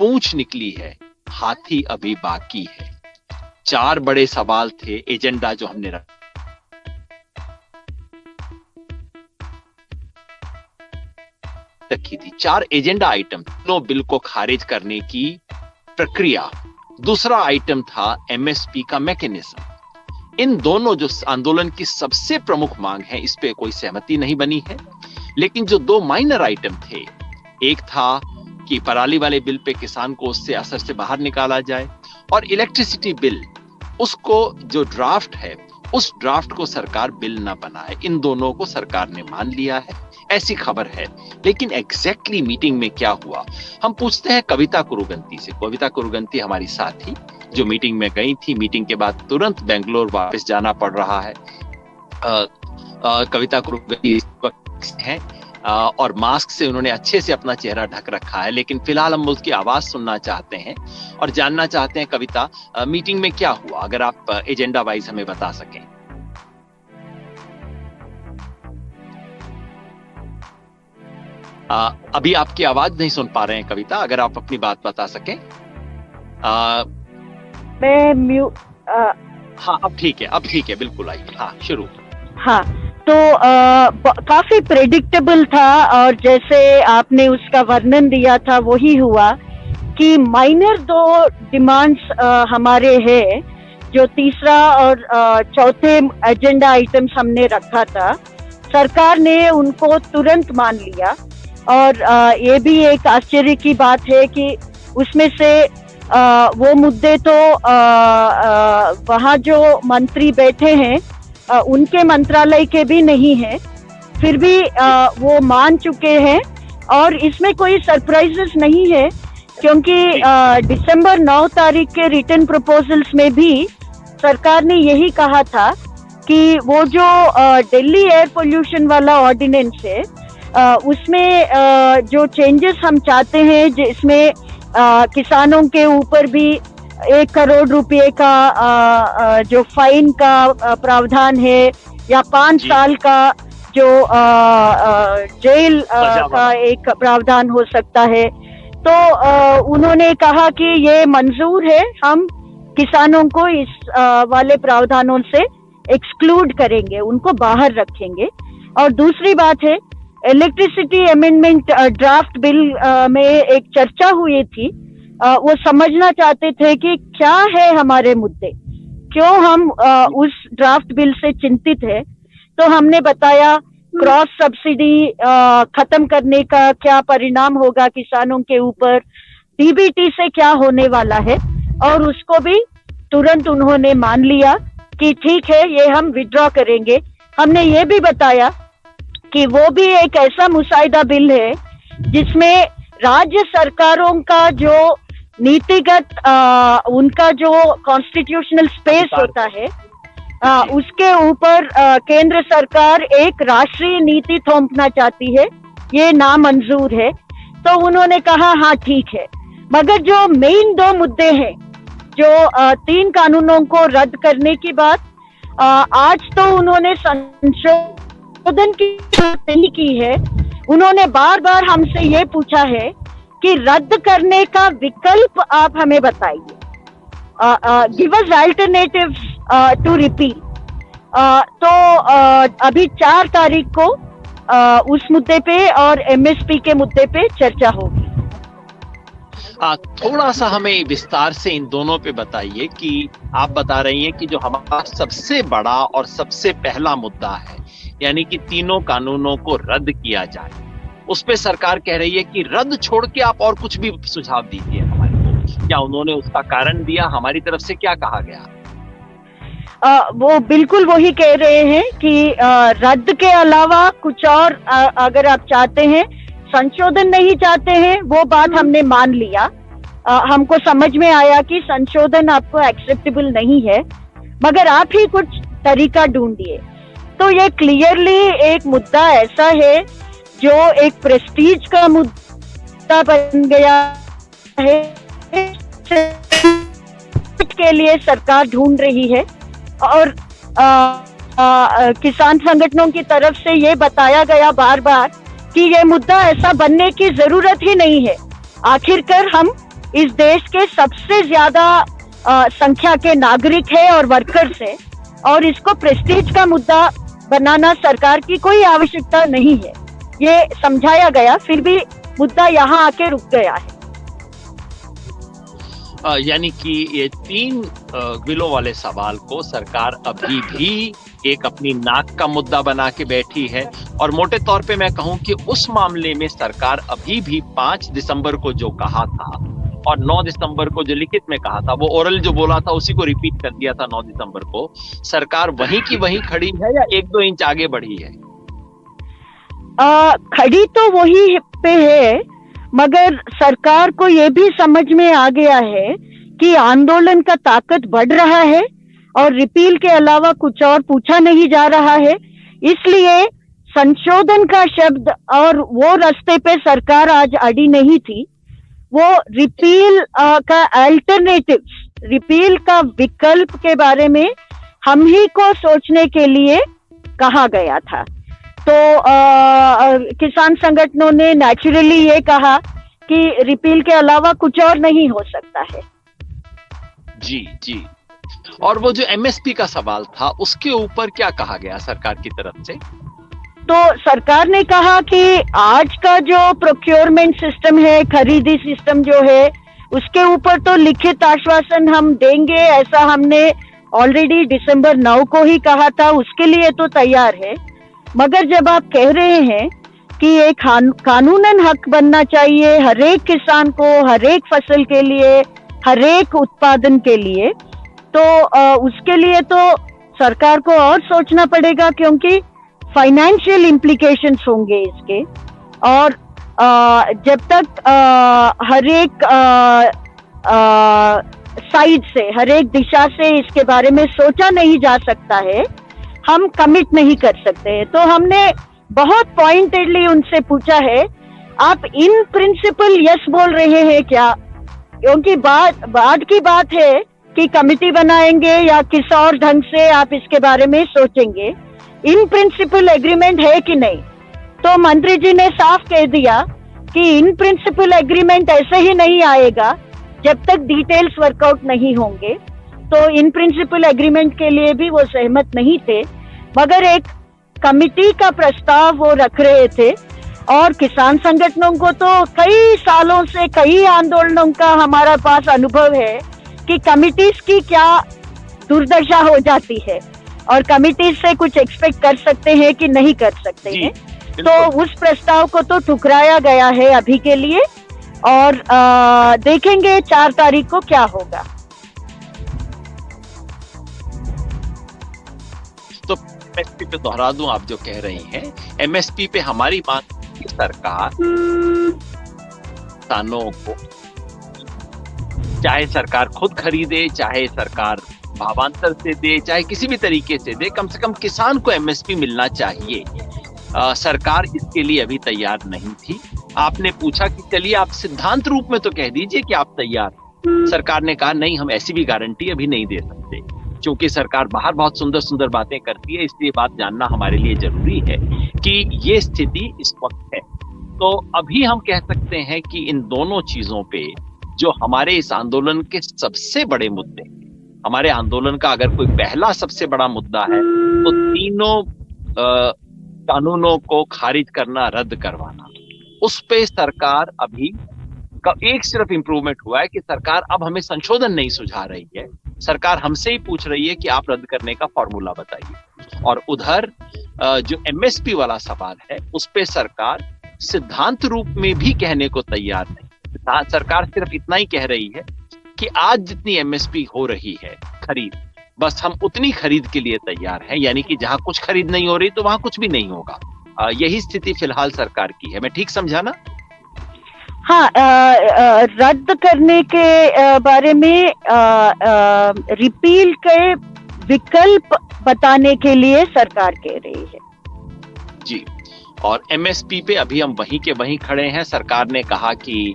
पूंछ निकली है, हाथी अभी बाकी है। 4 बड़े सवाल थे एजेंडा जो हमने रखी थी। 4 एजेंडा आइटम, तीनों बिल को खारिज करने की प्रक्रिया। दूसरा आइटम था एमएसपी का मैकेनिज्म। इन दोनों जो आंदोलन की सबसे प्रमुख मांग है, इस पे कोई सहमति नहीं बनी है। लेकिन जो 2 माइनर आइटम थे, एक था कि पराली वाले बिल पे किसान को उससे असर से बाहर निकाला जाए, और इलेक्ट्रिसिटी बिल, उसको जो ड्राफ्ट है उस ड्राफ्ट को सरकार बिल ना बनाए। इन दोनों को सरकार ने मान लिया है, ऐसी खबर है। लेकिन एग्जैक्टली मीटिंग में क्या हुआ, हम पूछते हैं कविता कुरुगंती से। कविता कुरुगंती हमारी साथी जो मीटिंग में गई थी, मीटिंग के बाद तुरंत बेंगलोर वापस जाना पड़ रहा है। कविता कुरुगंती इस वक्त हैं और मास्क से उन्होंने अच्छे से अपना चेहरा ढक रखा है, लेकिन फिलहाल हम उसकी आवाज सुनना चाहते हैं और जानना चाहते हैं कविता, मीटिंग में क्या हुआ, अगर आप एजेंडा वाइज हमें बता सकें। अभी आपकी आवाज नहीं सुन पा रहे हैं कविता, अगर आप अपनी बात बता सकें। हाँ अब ठीक है, बिल्कुल आइए। हाँ शुरू। हाँ, तो काफी प्रेडिक्टेबल था, और जैसे आपने उसका वर्णन दिया था वही हुआ कि माइनर 2 डिमांड्स हमारे हैं, जो तीसरा और चौथे एजेंडा आइटम्स हमने रखा था। सरकार ने उनको तुरंत मान लिया, और ये भी एक आश्चर्य की बात है कि उसमें से वो मुद्दे तो वहाँ जो मंत्री बैठे हैं उनके मंत्रालय के भी नहीं है, फिर भी वो मान चुके हैं। और इसमें कोई सरप्राइजेस नहीं है, क्योंकि दिसंबर 9 तारीख के रिटन प्रपोजल्स में भी सरकार ने यही कहा था कि वो जो दिल्ली एयर पोल्यूशन वाला ऑर्डिनेंस है, उसमें जो चेंजेस हम चाहते हैं, जिसमें किसानों के ऊपर भी 1 करोड़ रुपए का जो फाइन का प्रावधान है, या 5 साल का जो जेल का एक प्रावधान हो सकता है, तो उन्होंने कहा कि ये मंजूर है, हम किसानों को इस वाले प्रावधानों से एक्सक्लूड करेंगे, उनको बाहर रखेंगे। और दूसरी बात है, इलेक्ट्रिसिटी अमेंडमेंट ड्राफ्ट बिल में एक चर्चा हुई थी। वो समझना चाहते थे कि क्या है हमारे मुद्दे, क्यों हम उस ड्राफ्ट बिल से चिंतित है। तो हमने बताया क्रॉस सब्सिडी खत्म करने का क्या परिणाम होगा किसानों के ऊपर, डीबीटी से क्या होने वाला है, और उसको भी तुरंत उन्होंने मान लिया कि ठीक है, ये हम विड्रॉ करेंगे। हमने ये भी बताया कि वो भी एक ऐसा मुसाइदा बिल है जिसमें राज्य सरकारों का जो नीतिगत उनका जो कॉन्स्टिट्यूशनल स्पेस होता है, उसके ऊपर केंद्र सरकार एक राष्ट्रीय नीति थोपना चाहती है, ये नामंजूर है। तो उन्होंने कहा हाँ ठीक है, मगर जो मेन 2 मुद्दे हैं, जो 3 कानूनों को रद्द करने की बात, आज तो उन्होंने संशोधन की है। उन्होंने बार बार हमसे ये पूछा है कि रद्द करने का विकल्प आप हमें बताइए, give us alternatives to repeal. तो अभी 4 तारीख को उस मुद्दे पे और एमएसपी के मुद्दे पे चर्चा होगी। थोड़ा सा हमें विस्तार से इन दोनों पे बताइए कि आप बता रही हैं कि जो हमारा सबसे बड़ा और सबसे पहला मुद्दा है, यानी कि तीनों कानूनों को रद्द किया जाए, उस पे सरकार कह रही है कि रद्द छोड़ के आप और कुछ भी सुझाव दीजिए हमारे को। क्या उन्होंने उसका कारण दिया? हमारी तरफ से क्या कहा गया? वो बिल्कुल वही कह रहे हैं कि रद्द के अलावा कुछ और अगर आप चाहते हैं, संशोधन नहीं चाहते हैं, वो बात हमने मान लिया। हमको समझ में आया कि संशोधन आपको एक्सेप्टेबल नहीं है, मगर आप ही कुछ तरीका ढूंढिए। तो ये क्लियरली एक मुद्दा ऐसा है जो एक प्रेस्टीज का मुद्दा बन गया है, के लिए सरकार ढूंढ रही है। और किसान संगठनों की तरफ से ये बताया गया बार बार कि ये मुद्दा ऐसा बनने की जरूरत ही नहीं है, आखिरकार हम इस देश के सबसे ज्यादा संख्या के नागरिक है और वर्कर्स है, और इसको प्रेस्टीज का मुद्दा बनाना सरकार की कोई आवश्यकता नहीं है, ये समझाया गया। फिर भी मुद्दा यहाँ आके रुक गया है। यानी कि ये 3 बिलों वाले सवाल को सरकार अभी भी एक अपनी नाक का मुद्दा बना के बैठी है, और मोटे तौर पे मैं कहूं कि उस मामले में सरकार अभी भी 5 दिसंबर को जो कहा था और 9 दिसंबर को जो लिखित में कहा था, वो ओरल जो बोला था उसी को रिपीट कर दिया था 9 दिसंबर को। सरकार वहीं की वहीं खड़ी है या 1-2 इंच आगे बढ़ी है? खड़ी तो वही पे है, मगर सरकार को ये भी समझ में आ गया है कि आंदोलन का ताकत बढ़ रहा है और रिपील के अलावा कुछ और पूछा नहीं जा रहा है, इसलिए संशोधन का शब्द और वो रास्ते पे सरकार आज अड़ी नहीं थी। वो रिपील का अल्टरनेटिव्स, रिपील का विकल्प के बारे में हम ही को सोचने के लिए कहा गया था। तो किसान संगठनों ने नेचुरली ये कहा कि रिपील के अलावा कुछ और नहीं हो सकता है। जी जी। और वो जो एमएसपी का सवाल था उसके ऊपर क्या कहा गया सरकार की तरफ से? तो सरकार ने कहा कि आज का जो प्रोक्योरमेंट सिस्टम है, खरीदी सिस्टम जो है, उसके ऊपर तो लिखित आश्वासन हम देंगे, ऐसा हमने ऑलरेडी दिसंबर 9 को ही कहा था, उसके लिए तो तैयार है। मगर जब आप कह रहे हैं कि ये कानूनन हक बनना चाहिए हर एक किसान को, हर एक फसल के लिए, हर एक उत्पादन के लिए, तो उसके लिए तो सरकार को और सोचना पड़ेगा, क्योंकि फाइनेंशियल इम्प्लीकेशंस होंगे इसके। और जब तक हर एक साइड से, हर एक दिशा से इसके बारे में सोचा नहीं जा सकता है, हम कमिट नहीं कर सकते हैं। तो हमने बहुत पॉइंटेडली उनसे पूछा है, आप इन प्रिंसिपल यस बोल रहे हैं क्या? क्योंकि बाद की बात है कि कमिटी बनाएंगे या किस और ढंग से आप इसके बारे में सोचेंगे, इन प्रिंसिपल एग्रीमेंट है कि नहीं? तो मंत्री जी ने साफ कह दिया कि इन प्रिंसिपल एग्रीमेंट ऐसे ही नहीं आएगा जब तक डिटेल्स वर्कआउट नहीं होंगे। तो इन प्रिंसिपल एग्रीमेंट के लिए भी वो सहमत नहीं थे, मगर एक कमिटी का प्रस्ताव वो रख रहे थे। और किसान संगठनों को तो कई सालों से, कई आंदोलनों का हमारा पास अनुभव है कि कमिटीज की क्या दुर्दशा हो जाती है, और कमिटीज से कुछ एक्सपेक्ट कर सकते हैं कि नहीं कर सकते हैं। तो उस प्रस्ताव को तो ठुकराया गया है अभी के लिए, और देखेंगे 4 तारीख को क्या होगा। तो एमएसपी पे दोहरा दूं, आप जो कह रही हैं, एमएसपी पे हमारी मांग की सरकार किसानों को, चाहे सरकार खुद खरीदे, चाहे सरकार भावांतर से दे, चाहे किसी भी तरीके से दे, कम से कम किसान को एमएसपी मिलना चाहिए। सरकार इसके लिए अभी तैयार नहीं थी। आपने पूछा कि चलिए आप सिद्धांत रूप में तो कह दीजिए कि आप तैयार। सरकार ने कहा नहीं, हम ऐसी भी गारंटी अभी नहीं दे सकते, क्योंकि सरकार बाहर बहुत सुंदर सुंदर बातें करती है, इसलिए बात जानना हमारे लिए जरूरी है कि ये स्थिति इस वक्त है। तो अभी हम कह सकते हैं कि इन दोनों चीजों पे जो हमारे इस आंदोलन के सबसे बड़े मुद्दे, हमारे आंदोलन का अगर कोई पहला सबसे बड़ा मुद्दा है तो तीनों कानूनों को खारिज करना, रद्द करवाना, उस पे सरकार अभी का एक सिर्फ इंप्रूवमेंट हुआ है कि सरकार अब हमें संशोधन नहीं सुझा रही है, सरकार हमसे ही पूछ रही है कि आप रद्द करने का फॉर्मूला बताइए। और उधर जो एमएसपी वाला सवाल है उस पे सरकार सिद्धांत रूप में भी कहने को तैयार नहीं। सरकार सिर्फ इतना ही कह रही है कि आज जितनी एमएसपी हो रही है खरीद, बस हम उतनी खरीद के लिए तैयार हैं, यानी कि जहां कुछ खरीद नहीं हो रही तो वहां कुछ भी नहीं होगा। यही स्थिति फिलहाल सरकार की है। मैं ठीक समझा ना? हाँ, रद्द करने के बारे में रिपील के विकल्प बताने के लिए सरकार कह रही है। जी, और एमएसपी पे अभी हम वहीं के वहीं खड़े हैं। सरकार ने कहा कि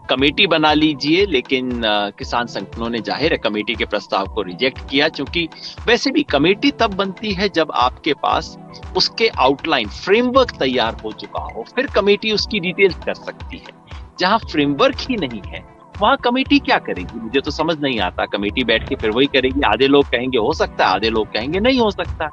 कमेटी बना लीजिए, लेकिन किसान संगठनों ने जाहिर है कमेटी के प्रस्ताव को रिजेक्ट किया, क्योंकि वैसे भी कमेटी तब बनती है जब आपके पास उसके आउटलाइन, फ्रेमवर्क तैयार हो चुका हो, फिर कमेटी उसकी डिटेल्स कर सकती है। जहां फ्रेमवर्क ही नहीं है वहां कमेटी क्या करेगी? मुझे तो समझ नहीं आता। कमेटी बैठ के फिर वही करेगी, आधे लोग कहेंगे हो सकता है, आधे लोग कहेंगे नहीं हो सकता।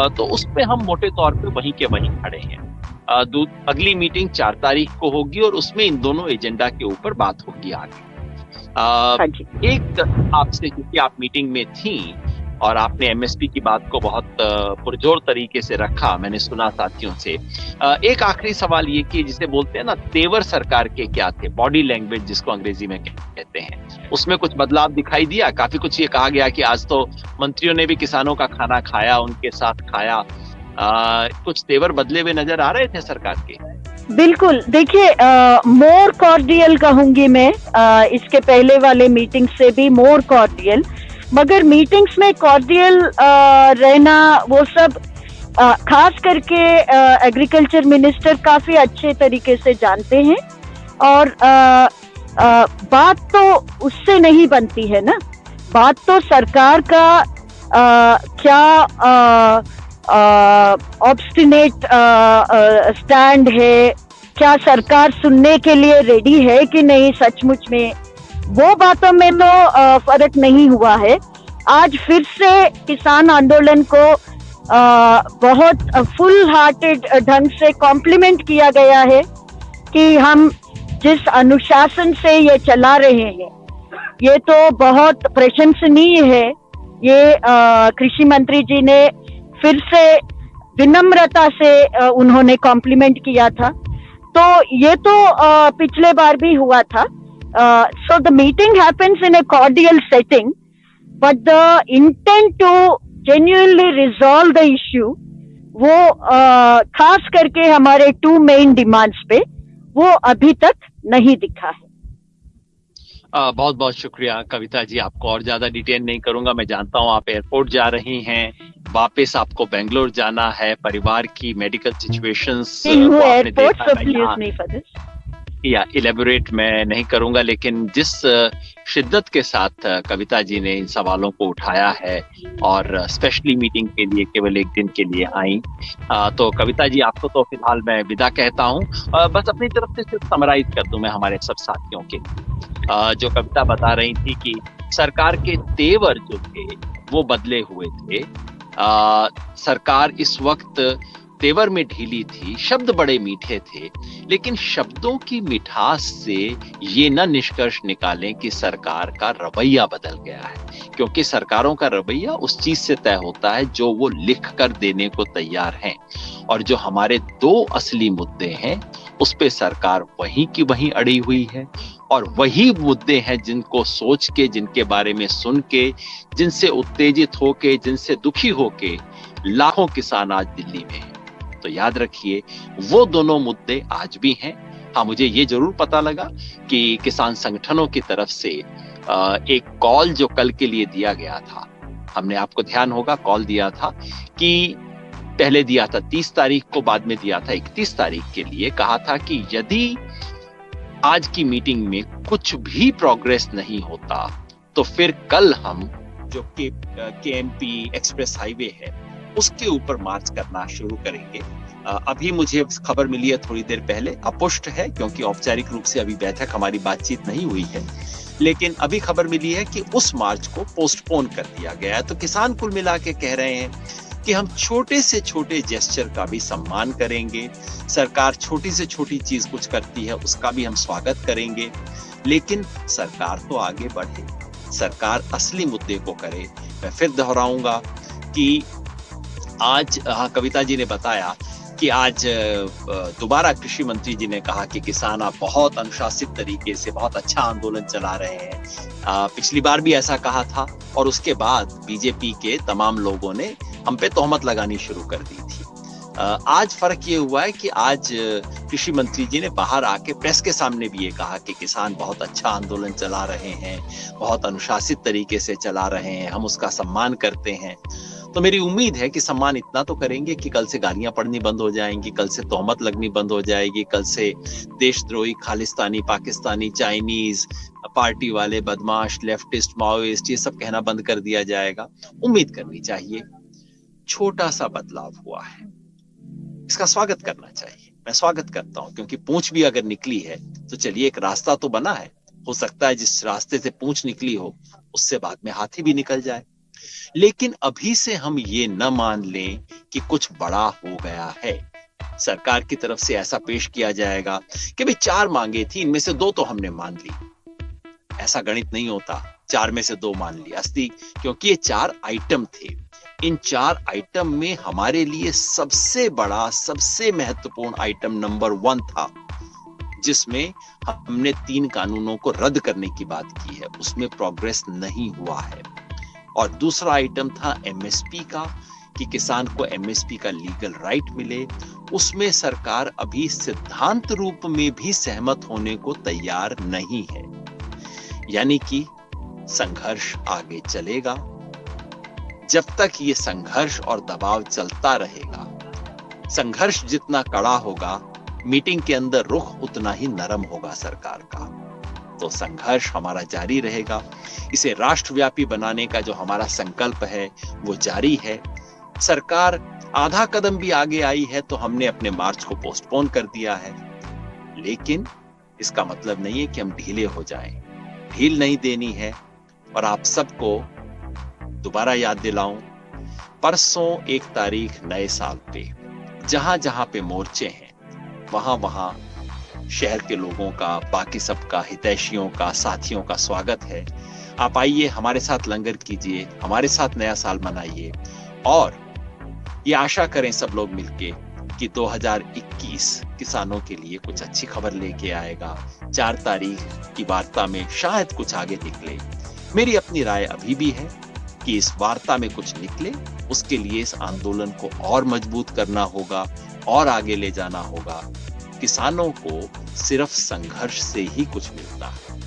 तो उस पे हम मोटे तौर पे वहीं के वहीं खड़े हैं। अगली मीटिंग 4 तारीख को होगी और उसमें इन दोनों एजेंडा के ऊपर बात होगी आगे। हाँ जी। एक आपसे, क्योंकि आप मीटिंग में थी और आपने एमएसपी की बात को बहुत पुरजोर तरीके से रखा, मैंने सुना साथियों से। एक आखिरी सवाल ये कि जिसे बोलते हैं ना तेवर सरकार के क्या थे, बॉडी लैंग्वेज जिसको अंग्रेजी में कहते हैं, उसमें कुछ बदलाव दिखाई दिया? काफी कुछ ये कहा गया कि आज तो मंत्रियों ने भी किसानों का खाना खाया, उनके साथ खाया। कुछ तेवर बदले हुए नजर आ रहे थे सरकार के? बिल्कुल, देखिए मोर कॉर्डियल कहूंगी मैं, इसके पहले वाले मीटिंग से भी मोर कॉर्डियल। मगर मीटिंग्स में कॉर्डियल रहना वो सब खास करके एग्रीकल्चर मिनिस्टर काफी अच्छे तरीके से जानते हैं। और बात तो उससे नहीं बनती है ना, बात तो सरकार का क्या ऑब्स्टिनेट स्टैंड है, क्या सरकार सुनने के लिए रेडी है कि नहीं सचमुच में, वो बातों में तो फर्क नहीं हुआ है। आज फिर से किसान आंदोलन को बहुत फुल हार्टेड ढंग से कॉम्प्लीमेंट किया गया है कि हम जिस अनुशासन से ये चला रहे हैं ये तो बहुत प्रशंसनीय है। ये कृषि मंत्री जी ने फिर से विनम्रता से उन्होंने कॉम्प्लीमेंट किया था। तो ये तो पिछले बार भी हुआ था। So the meeting happens in a cordial setting, but the intent to genuinely resolve the issue, वो खास करके हमारे 2 मेन डिमांड्स पे, वो अभी तक नहीं दिखा है। बहुत बहुत शुक्रिया कविता जी, आपको और ज्यादा डिटेल नहीं करूंगा। मैं जानता हूं आप एयरपोर्ट जा रही हैं, वापस आपको बेंगलोर जाना है, परिवार की मेडिकल सिचुएशंस या इलेबोरेट मैं नहीं करूंगा, लेकिन जिस शिद्दत के साथ कविता जी ने इन सवालों को उठाया है और स्पेशली मीटिंग के लिए केवल एक दिन के लिए आई, तो कविता जी आपको तो फिलहाल मैं विदा कहता हूं। बस अपनी तरफ से सिर्फ समराइज कर दूं मैं हमारे सब साथियों के, जो कविता बता रही थी कि सरकार के तेवर जो थे वो बदले हुए थे। सरकार इस वक्त तेवर में ढीली थी, शब्द बड़े मीठे थे, लेकिन शब्दों की मिठास से ये न निष्कर्ष निकालें कि सरकार का रवैया बदल गया है, क्योंकि सरकारों का रवैया उस चीज से तय होता है जो वो लिख कर देने को तैयार हैं। और जो हमारे 2 असली मुद्दे हैं उस पे सरकार वहीं की वहीं अड़ी हुई है, और वही मुद्दे हैं जिनको सोच के, जिनके बारे में सुन के, जिनसे उत्तेजित होके, जिनसे दुखी होके लाखों किसान आज दिल्ली में हैं। तो याद रखिए वो दोनों मुद्दे आज भी हैं। हाँ, मुझे ये जरूर पता लगा कि किसान संगठनों की तरफ से एक कॉल जो कल के लिए दिया गया था, हमने, आपको ध्यान होगा, कॉल दिया था कि पहले दिया था 30 तारीख को, बाद में दिया था 31 तारीख के लिए। कहा था कि यदि आज की मीटिंग में कुछ भी प्रोग्रेस नहीं होता तो फिर कल हम जो केएमपी एक्सप्रेस हाईवे है उसके ऊपर मार्च करना शुरू करेंगे। अभी मुझे खबर मिली है थोड़ी देर पहले, अपुष्ट है क्योंकि औपचारिक रूप से अभी बैठक हमारी बातचीत नहीं हुई है, लेकिन अभी खबर मिली है कि उस मार्च को पोस्टपोन कर दिया गया है। तो किसान कुल मिला के कह रहे हैं कि हम छोटे से छोटे जेस्चर का भी सम्मान करेंगे, सरकार छोटी से छोटी चीज कुछ करती है उसका भी हम स्वागत करेंगे, लेकिन सरकार तो आगे बढ़े, सरकार असली मुद्दे को करे। मैं फिर दोहराऊंगा कि आज कविता जी ने बताया कि आज दोबारा कृषि मंत्री जी ने कहा कि किसान आप बहुत अनुशासित तरीके से बहुत अच्छा आंदोलन चला रहे हैं। पिछली बार भी ऐसा कहा था और उसके बाद बीजेपी के तमाम लोगों ने हम पे तोहमत लगानी शुरू कर दी थी। आज फर्क ये हुआ है कि आज कृषि मंत्री जी ने बाहर आके प्रेस के सामने भी ये कहा कि किसान बहुत अच्छा आंदोलन चला रहे हैं, बहुत अनुशासित तरीके से चला रहे हैं, हम उसका सम्मान करते हैं। तो मेरी उम्मीद है कि सम्मान इतना तो करेंगे कि कल से गालियां पड़नी बंद हो जाएंगी, कल से तोहमत लगनी बंद हो जाएगी, कल से देशद्रोही, खालिस्तानी, पाकिस्तानी, चाइनीज, पार्टी वाले, बदमाश, लेफ्टिस्ट, माओइस्ट, ये सब कहना बंद कर दिया जाएगा। उम्मीद करनी चाहिए। छोटा सा बदलाव हुआ है, इसका स्वागत करना चाहिए। मैं स्वागत करता हूं क्योंकि पूंछ भी अगर निकली है तो चलिए एक रास्ता तो बना है, हो सकता है जिस रास्ते से पूंछ निकली हो उससे बाद में हाथी भी निकल जाए। लेकिन अभी से हम ये न मान लें कि कुछ बड़ा हो गया है। सरकार की तरफ से ऐसा पेश किया जाएगा कि भाई 4 मांगे थी, इनमें से 2 तो हमने मान ली। ऐसा गणित नहीं होता, 4 में से 2 मान लिया अस्ती, क्योंकि ये 4 आइटम थे। इन 4 आइटम में हमारे लिए सबसे बड़ा, सबसे महत्वपूर्ण आइटम नंबर 1 था, जिसमें हमने 3 कानूनों को रद्द करने की बात की है, उसमें प्रोग्रेस नहीं हुआ है। और दूसरा आइटम था एमएसपी का, कि किसान को एमएसपी का लीगल राइट मिले। उसमें सरकार अभी सिद्धांत रूप में भी सहमत होने को तैयार नहीं है। यानी कि संघर्ष आगे चलेगा। जब तक ये संघर्ष और दबाव चलता रहेगा, संघर्ष जितना कड़ा होगा, मीटिंग के अंदर रुख उतना ही नरम होगा सरकार का। तो संघर्ष हमारा जारी रहेगा। इसे राष्ट्रव्यापी बनाने का जो हमारा संकल्प है वो जारी है। सरकार आधा कदम भी आगे आई है तो हमने अपने मार्च को पोस्टपोन कर दिया है, लेकिन इसका मतलब नहीं है कि हम ढीले हो जाएं। ढील नहीं देनी है। और आप सबको दोबारा याद दिलाऊं, परसों 1 तारीख नए साल पे जहां जहां पे मोर्चे हैं, वहां वहां शहर के लोगों का, बाकी सबका, हितैषियों का, साथियों का स्वागत है। आप आइए, हमारे साथ लंगर कीजिए, हमारे साथ नया साल मनाइए और ये आशा करें सब लोग मिलके कि 2021 किसानों के लिए कुछ अच्छी खबर लेके आएगा। 4 तारीख की वार्ता में शायद कुछ आगे निकले। मेरी अपनी राय अभी भी है कि इस वार्ता में कुछ निकले, उसके लिए इस आंदोलन को और मजबूत करना होगा और आगे ले जाना होगा। किसानों को सिर्फ संघर्ष से ही कुछ मिलता है।